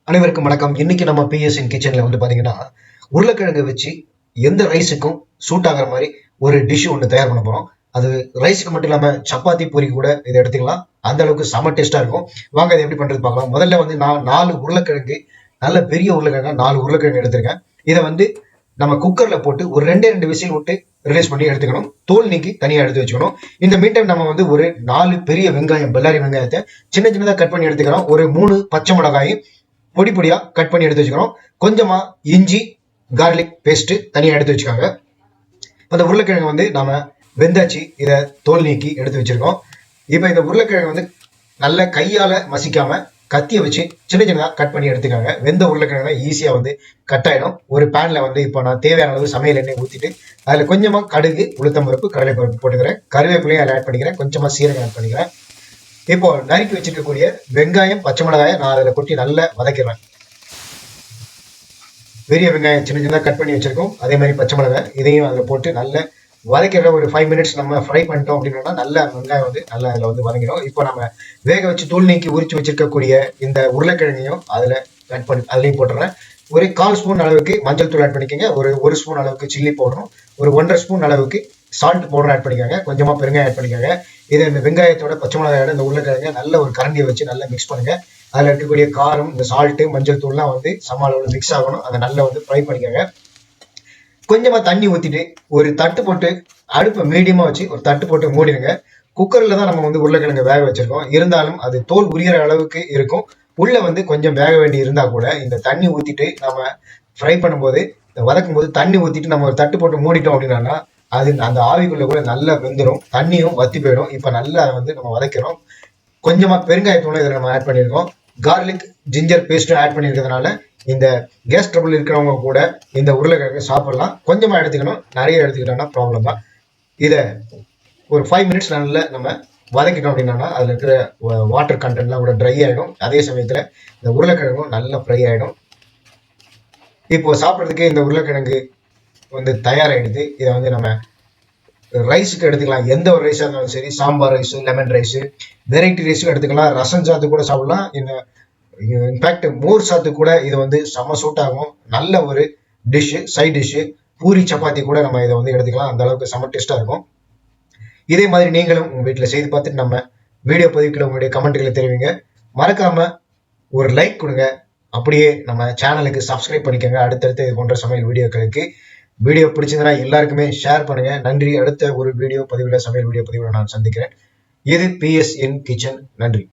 அனைவருக்கும் வணக்கம். இன்னைக்கு நம்ம பிஎஸ்என் கிச்சன்ல பாத்தீங்கன்னா உருளைக்கிழங்கு வச்சு எந்த ரைஸுக்கும் சூட் ஆகிற மாதிரி ஒரு டிஷ் ஒன்று தயார் பண்ண போறோம். அது ரைஸுக்கு மட்டும் இல்லாம சப்பாத்தி பூரி கூட இதை எடுத்துக்கலாம். அந்த அளவுக்கு செம டேஸ்டா இருக்கும். வாங்க இதை எப்படி பண்றது பார்க்கலாம். முதல்ல நான் 4 உருளைக்கிழங்கு, நல்ல பெரிய உருளைக்கிழங்கு 4 உருளைக்கிழங்கு எடுத்திருக்கேன். இதை நம்ம குக்கர்ல போட்டு ஒரு 2 விசில் விட்டு ரிலீஸ் பண்ணி எடுத்துக்கணும். தோல் நீக்கி தனியா எடுத்து வச்சுக்கணும். இந்த மீன் டைம் நம்ம ஒரு 4 பெரிய வெங்காயம், பெல்லாரி வெங்காயத்தை சின்ன சின்னதா கட் பண்ணி எடுத்துக்கிறோம். ஒரு 3 பச்சை மிளகாய் பொடி பொடியா கட் பண்ணி எடுத்து வச்சுக்கிறோம். கொஞ்சமா இஞ்சி கார்லிக் பேஸ்ட் தனியா எடுத்து வச்சுக்காங்க. அந்த உருளைக்கிழங்கு நாம வெந்தாச்சு, இதை தோல் நீக்கி எடுத்து வச்சிருக்கோம். இப்ப இந்த உருளைக்கிழங்கு நல்ல கையால மசிக்காம கத்திய வச்சு சின்ன சின்னதா கட் பண்ணி எடுத்துக்காங்க. வெந்த உருளைக்கிழங்கு ஈஸியா கட் ஆயிடும். ஒரு பேன்ல இப்போ நான் தேவையான அளவு சமையல் எண்ணெய் ஊத்திட்டு அதுல கொஞ்சமா கடுகு, உளுத்தம் பருப்பு, கடலை பருப்பு போட்டுக்கிறேன். கருவேப்பிலையும் அதில் ஆட் பண்ணிக்கிறேன். கொஞ்சமா சீரகம் ஆட் பண்ணிக்கிறேன். இப்போ நறுக்கி வச்சிருக்கக்கூடிய வெங்காயம், பச்சை மிளகாயை நான் அதில் கொட்டி நல்லா வதக்கிறேன். பெரிய வெங்காயம் சின்ன சின்னதாக கட் பண்ணி வச்சிருக்கோம். அதே மாதிரி பச்சை மிளகாய் இதையும் அதில் போட்டு நல்லா வதக்கிற ஒரு 5 மினிட்ஸ் நம்ம ஃப்ரை பண்ணிட்டோம் அப்படின்னா நல்ல வெங்காயம் நல்லா அதில் வதங்கிடும். இப்போ நம்ம வேக வச்சு தூள் நீக்கி உரிச்சு வச்சிருக்கக்கூடிய இந்த உருளைக்கிழங்கையும் அதில் கட் பண்ணி அதுலேயும் போட்டுறேன். ஒரு 1/4 ஸ்பூன் அளவுக்கு மஞ்சள் தூள் ஆட் பண்ணிக்கோங்க. ஒரு ஸ்பூன் அளவுக்கு சில்லி பவுடரும், ஒரு 1.5 ஸ்பூன் அளவுக்கு சால்ட் பவுடர் ஆட் பண்ணிக்காங்க. கொஞ்சமா பெருங்காயம் ஆட் பண்ணிக்காங்க. இதை இந்த வெங்காயத்தோட பச்சை மிளகாயோட இந்த உருளைக்கிழங்க நல்ல ஒரு கரண்டியை வச்சு நல்லா மிக்ஸ் பண்ணுங்க. அதுல இருக்கக்கூடிய காரம், இந்த சால்ட்டு, மஞ்சள் தூள்லாம் சம அளவில் மிக்ஸ் ஆகணும். அதை நல்லா ஃப்ரை பண்ணிக்காங்க. கொஞ்சமா தண்ணி ஊத்திட்டு ஒரு தட்டு போட்டு அடுப்பை மீடியமா வச்சு ஒரு தட்டு போட்டு மூடிடுங்க. குக்கர்ல தான் நம்ம உருளைக்கிழங்கு வேக வச்சிருக்கோம். இருந்தாலும் அது தோல் உரிகிற அளவுக்கு இருக்கும். உள்ள கொஞ்சம் வேக வேண்டி இருந்தா கூட இந்த தண்ணி ஊத்திட்டு நம்ம ஃப்ரை பண்ணும்போது, வதக்கும் போது தண்ணி ஊத்திட்டு நம்ம ஒரு தட்டு போட்டு மூடிட்டோம் அப்படின்னா அது அந்த ஆவிக்குள்ள கூட நல்லா வெந்துடும். தண்ணியும் வத்தி போயிடும். இப்ப நல்லா நம்ம வதக்கிறோம். கொஞ்சமா பெருங்காயத்தூளும் இதில் நம்ம ஆட் பண்ணியிருக்கோம். கார்லிக், ஜிஞ்சர் பேஸ்ட்டும் ஆட் பண்ணியிருக்கிறதுனால இந்த கேஸ் ட்ரபிள் இருக்கிறவங்க கூட இந்த உருளைக்கிழங்கு சாப்பிடலாம். கொஞ்சமா எடுத்துக்கணும், நிறைய எடுத்துக்கிட்டோம்னா ப்ராப்ளம் தான். இதை ஒரு 5 மினிட்ஸ் நல்லா நம்ம வதக்கிட்டோம் அப்படின்னா அதுல இருக்கிற வாட்டர் கண்டென்ட்லாம் கூட ட்ரை ஆயிடும். அதே சமயத்துல இந்த உருளைக்கிழங்கும் நல்லா ஃப்ரை ஆயிடும். இப்போ சாப்பிட்றதுக்கு இந்த உருளைக்கிழங்கு தயாராகிடுது. இதை நம்ம ரைஸுக்கு எடுத்துக்கலாம். எந்த ஒரு ரைஸாக இருந்தாலும் சரி, sambar rice, lemon rice, variety ரைஸும் எடுத்துக்கலாம். ரசம் சாத்து கூட சாப்பிடலாம். இன்ஃபேக்ட் மோர் சாத்து கூட இது செம்ம சூட் ஆகும். நல்ல ஒரு dish, side dish. Puri chapati கூட நம்ம இதை எடுத்துக்கலாம். அந்த அளவுக்கு செம்ம டேஸ்டா இருக்கும். இதே மாதிரி நீங்களும் உங்க வீட்டில் செய்து பார்த்துட்டு நம்ம வீடியோ பதிவுக்குள்ள உங்களுடைய கமெண்ட்களை தெரிவிங்க. மறக்காம ஒரு லைக் கொடுங்க. அப்படியே நம்ம சேனலுக்கு சப்ஸ்கிரைப் பண்ணிக்கோங்க. அடுத்தடுத்து இது போன்ற சமையல் வீடியோக்களுக்கு. வீடியோ பிடிச்சிருந்தா எல்லாருக்குமே ஷேர் பண்ணுங்க. நன்றி. அடுத்த ஒரு வீடியோ பதிவில், சமையல் வீடியோ பதிவில் நான் சந்திக்கிறேன். இது பிஎஸ்என் கிச்சன். நன்றி.